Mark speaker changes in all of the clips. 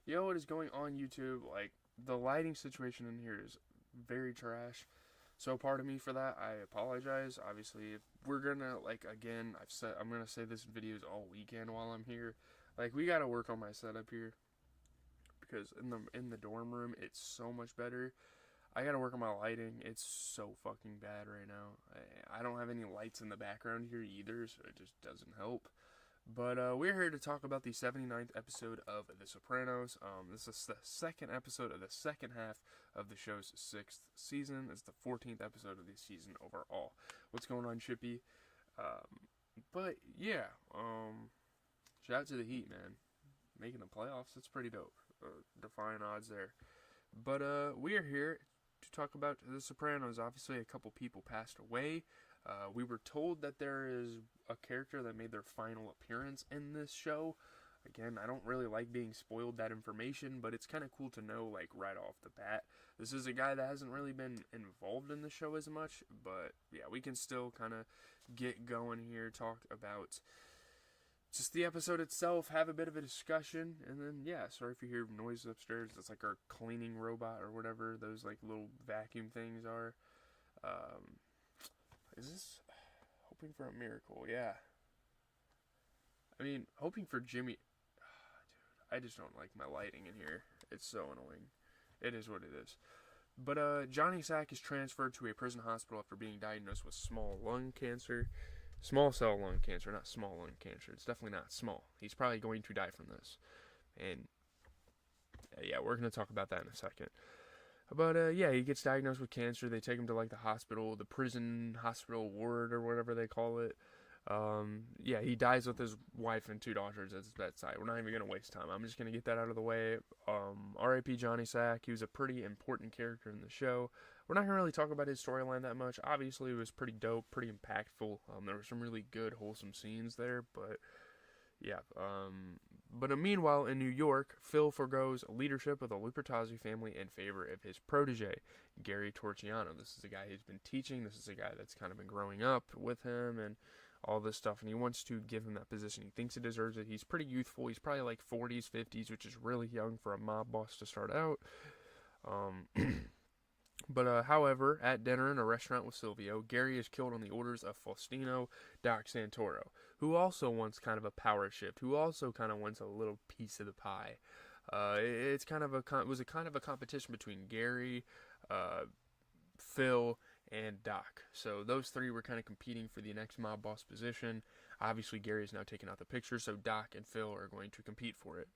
Speaker 1: Yo, what is going on YouTube? Like, the lighting situation in here is very trash. So pardon me for that. I apologize. Obviously, if we're gonna like again, I'm gonna say this in videos all weekend while I'm here. Like, we gotta work on my setup here because in the dorm room it's so much better. I gotta work on my lighting. It's so fucking bad right now. I don't have any lights in the background here either, so it just doesn't help. But we're here to talk about the 79th episode of The Sopranos. This is the second episode of the second half of the show's sixth season. It's the 14th episode of the season overall. What's going on, Chippy? But yeah, shout out to the Heat, man. Making the playoffs, that's pretty dope. Defying odds there. But we are here to talk about The Sopranos. Obviously, a couple people passed away. We were told that there is a character that made their final appearance in this show. Again, I don't really like being spoiled that information, but it's kind of cool to know, like, right off the bat. This is a guy that hasn't really been involved in the show as much, but yeah, we can still kind of get going here, talk about just the episode itself, have a bit of a discussion, and then, yeah, sorry if you hear noise upstairs. That's like our cleaning robot or whatever those, like, little vacuum things are. Um, is this hoping for a miracle? Yeah. I mean, hoping for Jimmy. Dude, I just don't like my lighting in here. It's so annoying. It is what it is. But Johnny Sack is transferred to a prison hospital after being diagnosed with small lung cancer. Small cell lung cancer, not small lung cancer. It's definitely not small. He's probably going to die from this. And yeah, we're going to talk about that in a second. But yeah, he gets diagnosed with cancer. They take him to like the hospital, the prison hospital ward or whatever they call it. Yeah, he dies with his wife and two daughters at his bedside. We're not even gonna waste time. I'm just gonna get that out of the way. R.I.P. Johnny Sack. He was a pretty important character in the show. We're not gonna really talk about his storyline that much. Obviously, it was pretty dope, pretty impactful. There were some really good, wholesome scenes there, but yeah. But meanwhile, in New York, Phil forgoes leadership of the Lupertazzi family in favor of his protege, Gary Torchiano. This is a guy he's been teaching. This is a guy that's kind of been growing up with him and all this stuff, and he wants to give him that position. He thinks he deserves it. He's pretty youthful. He's probably like 40s, 50s, which is really young for a mob boss to start out. Um, But however, at dinner in a restaurant with Silvio, Gary is killed on the orders of Faustino Doc Santoro, who also wants kind of a power shift, who also kind of wants a little piece of the pie. It's kind of it was a kind of a competition between Gary, uh, Phil, and Doc. So those three were kind of competing for the next mob boss position. Obviously, Gary is now taking out the picture, so Doc and Phil are going to compete for it.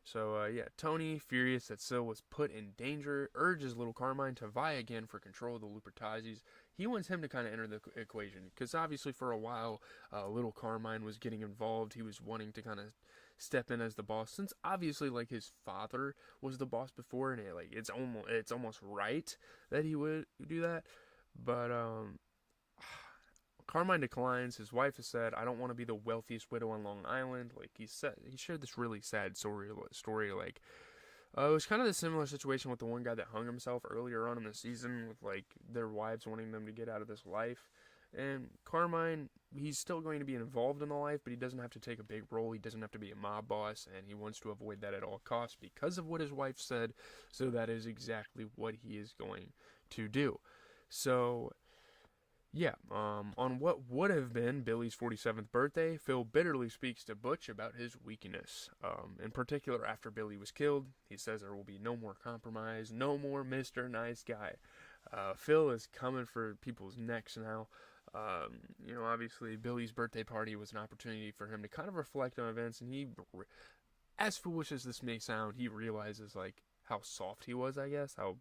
Speaker 1: So, yeah, Tony, furious that Sil was put in danger, urges little Carmine to vie again for control of the Lupertazis. He wants him to kind of enter the equation, because obviously for a while, little Carmine was getting involved. He was wanting to kind of step in as the boss, since obviously, like, his father was the boss before, and it's almost right that he would do that. But, Carmine declines. His wife has said, "I don't want to be the wealthiest widow on Long Island." Like he said, he shared this really sad story. Like it was kind of the similar situation with the one guy that hung himself earlier on in the season, with like their wives wanting them to get out of this life. And Carmine, he's still going to be involved in the life, but he doesn't have to take a big role. He doesn't have to be a mob boss, and he wants to avoid that at all costs because of what his wife said. So that is exactly what he is going to do. So yeah, on what would have been Billy's 47th birthday, Phil bitterly speaks to Butch about his weakness. In particular, after Billy was killed, he says there will be no more compromise, no more Mr. Nice Guy. Phil is coming for people's necks now. Obviously, Billy's birthday party was an opportunity for him to kind of reflect on events, and as foolish as this may sound, he realizes, like, how soft he was, I guess, how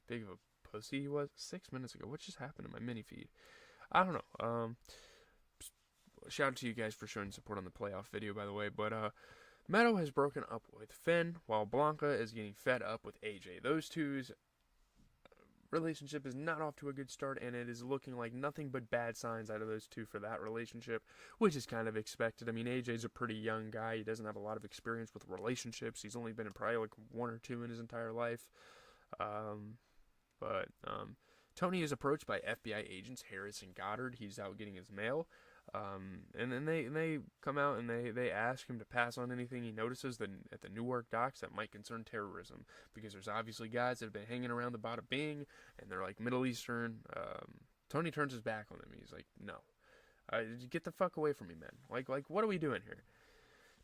Speaker 1: big of a pussy he was 6 minutes ago. What just happened to my mini feed? I don't know. Shout out to you guys for showing support on the playoff video, by the way. But Meadow has broken up with Finn, while Blanca is getting fed up with AJ. Those two's relationship is not off to a good start, and it is looking like nothing but bad signs out of those two for that relationship, which is kind of expected. I mean, AJ's a pretty young guy. He doesn't have a lot of experience with relationships. He's only been in probably like one or two in his entire life. But Tony is approached by FBI agents Harris and Goddard. He's out getting his mail. And then they come out and they ask him to pass on anything he notices that at the Newark docks that might concern terrorism, because there's obviously guys that have been hanging around the Bada Bing, and they're like Middle Eastern. Tony turns his back on them. He's like, no, get the fuck away from me, man. Like what are we doing here?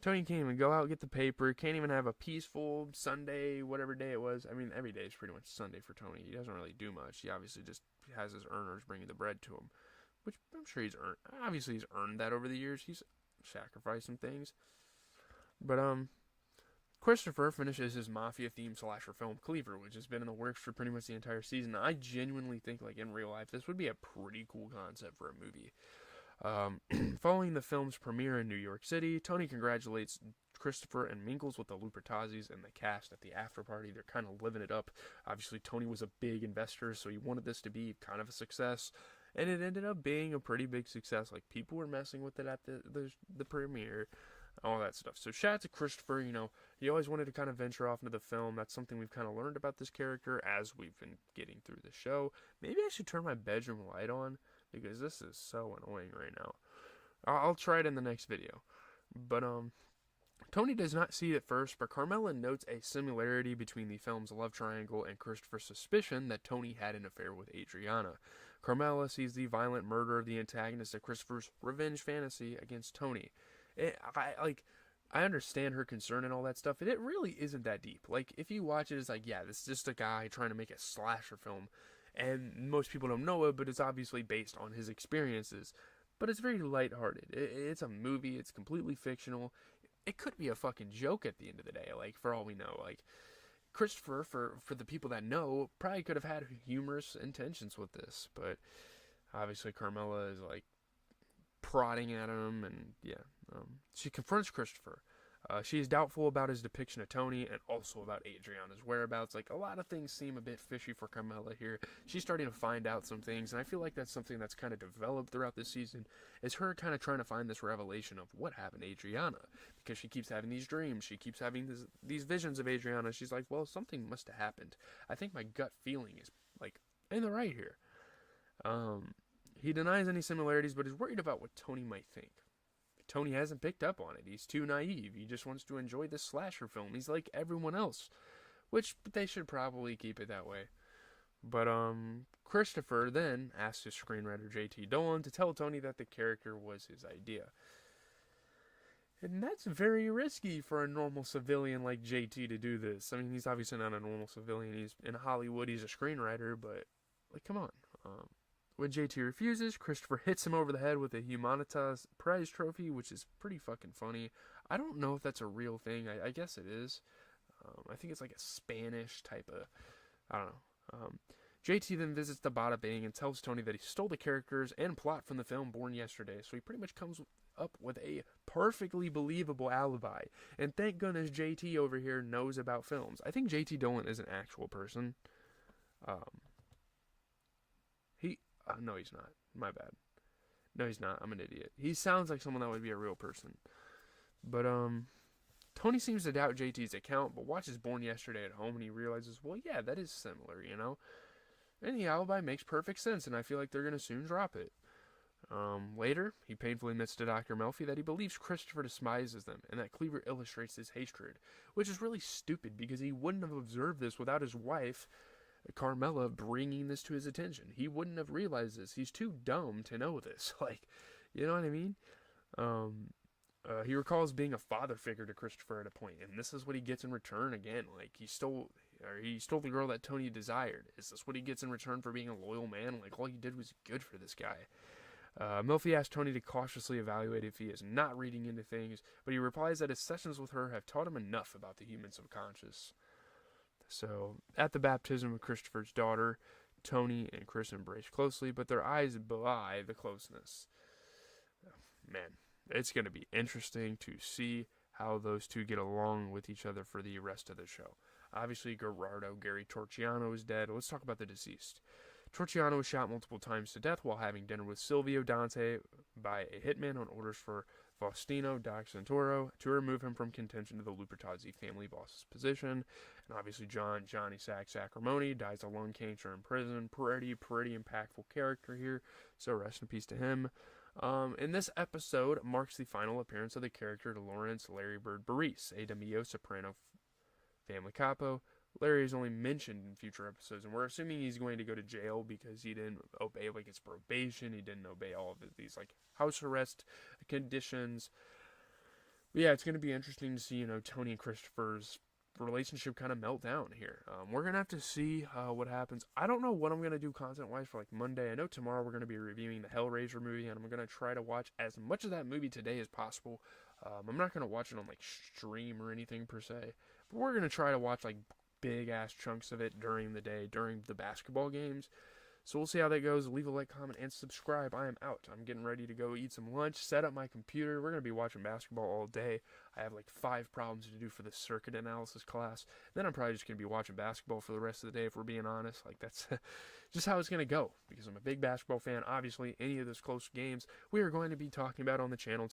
Speaker 1: Tony can't even go out, get the paper, can't even have a peaceful Sunday, whatever day it was. I mean, every day is pretty much Sunday for Tony. He doesn't really do much. He obviously just has his earners bringing the bread to him, which I'm sure he's earned. Obviously, he's earned that over the years. He's sacrificed some things. But, Christopher finishes his mafia-themed slasher film, Cleaver, which has been in the works for pretty much the entire season. I genuinely think, like, in real life, this would be a pretty cool concept for a movie. Following the film's premiere in New York City, Tony congratulates Christopher and mingles with the Lupertazis and the cast at the after party. They're kind of living it up. Obviously, Tony was a big investor, so he wanted this to be kind of a success, and it ended up being a pretty big success. Like, people were messing with it at the premiere, all that stuff. So shout out to Christopher. You know, he always wanted to kind of venture off into the film. That's something we've kind of learned about this character as we've been getting through the show. Maybe I should turn my bedroom light on, because this is so annoying right now. I'll try it in the next video. But, Tony does not see it at first, but Carmela notes a similarity between the film's love triangle and Christopher's suspicion that Tony had an affair with Adriana. Carmela sees the violent murder of the antagonist as Christopher's revenge fantasy against Tony. I understand her concern and all that stuff, and it really isn't that deep. Like, if you watch it, it's like, yeah, this is just a guy trying to make a slasher film. And most people don't know it, but it's obviously based on his experiences. But it's very lighthearted. It's a movie. It's completely fictional. It could be a fucking joke at the end of the day, like, for all we know. Like, Christopher, for the people that know, probably could have had humorous intentions with this. But obviously Carmela is, like, prodding at him, and, yeah. She confronts Christopher. She is doubtful about his depiction of Tony and also about Adriana's whereabouts. Like, a lot of things seem a bit fishy for Carmela here. She's starting to find out some things, and I feel like that's something that's kind of developed throughout this season, is her kind of trying to find this revelation of what happened to Adriana, because she keeps having these dreams. She keeps having these visions of Adriana. She's like, well, something must have happened. I think my gut feeling is, like, in the right here. He denies any similarities, but is worried about what Tony might think. Tony hasn't picked up on it. He's too naive. He just wants to enjoy this slasher film. He's like everyone else, which they should probably keep it that way. But Christopher then asks his screenwriter J.T. Dolan to tell Tony that the character was his idea. And that's very risky for a normal civilian like J.T. to do this. I mean, he's obviously not a normal civilian. He's in Hollywood. He's a screenwriter, but, like, come on. When JT refuses, Christopher hits him over the head with a Humanitas prize trophy, which is pretty fucking funny. I don't know if that's a real thing. I guess it is. I think it's like a Spanish type of, I don't know. JT then visits the Bada Bing and tells Tony that he stole the characters and plot from the film Born Yesterday, so he pretty much comes up with a perfectly believable alibi. And thank goodness JT over here knows about films. I think JT Dolan is an actual person. No, he's not. My bad. No, he's not. I'm an idiot. He sounds like someone that would be a real person. But, Tony seems to doubt JT's account, but watches Born Yesterday at home and he realizes, well, yeah, that is similar, you know? And the alibi makes perfect sense, and I feel like they're going to soon drop it. Later, he painfully admits to Dr. Melfi that he believes Christopher despises them, and that Cleaver illustrates his hatred, which is really stupid because he wouldn't have observed this without his wife, Carmela, bringing this to his attention. He wouldn't have realized this. He's too dumb to know this. Like, you know what I mean? He recalls being a father figure to Christopher at a point, and this is what he gets in return again. Like, he stole the girl that Tony desired. Is this what he gets in return for being a loyal man? Like, all he did was good for this guy. Melfi asks Tony to cautiously evaluate if he is not reading into things, but he replies that his sessions with her have taught him enough about the human subconscious. So, at the baptism of Christopher's daughter, Tony and Chris embrace closely, but their eyes belie the closeness. Man, it's going to be interesting to see how those two get along with each other for the rest of the show. Obviously, Gary Torchiano is dead. Let's talk about the deceased. Torchiano was shot multiple times to death while having dinner with Silvio Dante by a hitman on orders for Faustino da Santoro to remove him from contention to the Lupertazzi family boss's position. And obviously Johnny Sacrimoni dies of lung cancer in prison. Pretty impactful character here, so rest in peace to him. In this episode marks the final appearance of the character Lawrence Larry Bird Bareese, a Demio Soprano family capo. Larry is only mentioned in future episodes, and we're assuming he's going to go to jail because he didn't obey like his probation. He didn't obey all of these like house arrest conditions. But yeah, it's going to be interesting to see, Tony and Christopher's relationship kind of melt down here. We're going to have to see what happens. I don't know what I'm going to do content-wise for like Monday. I know tomorrow we're going to be reviewing the Hellraiser movie, and I'm going to try to watch as much of that movie today as possible. I'm not going to watch it on like stream or anything per se, but we're going to try to watch like big ass chunks of it during the day, during the basketball games. So we'll see how that goes. Leave a like, comment, and subscribe. I am out. I'm getting ready to go eat some lunch, set up my computer. We're going to be watching basketball all day. I have like 5 problems to do for the circuit analysis class. Then I'm probably just going to be watching basketball for the rest of the day, if we're being honest. Like, that's just how it's going to go, because I'm a big basketball fan. Obviously, any of those close games we are going to be talking about on the channel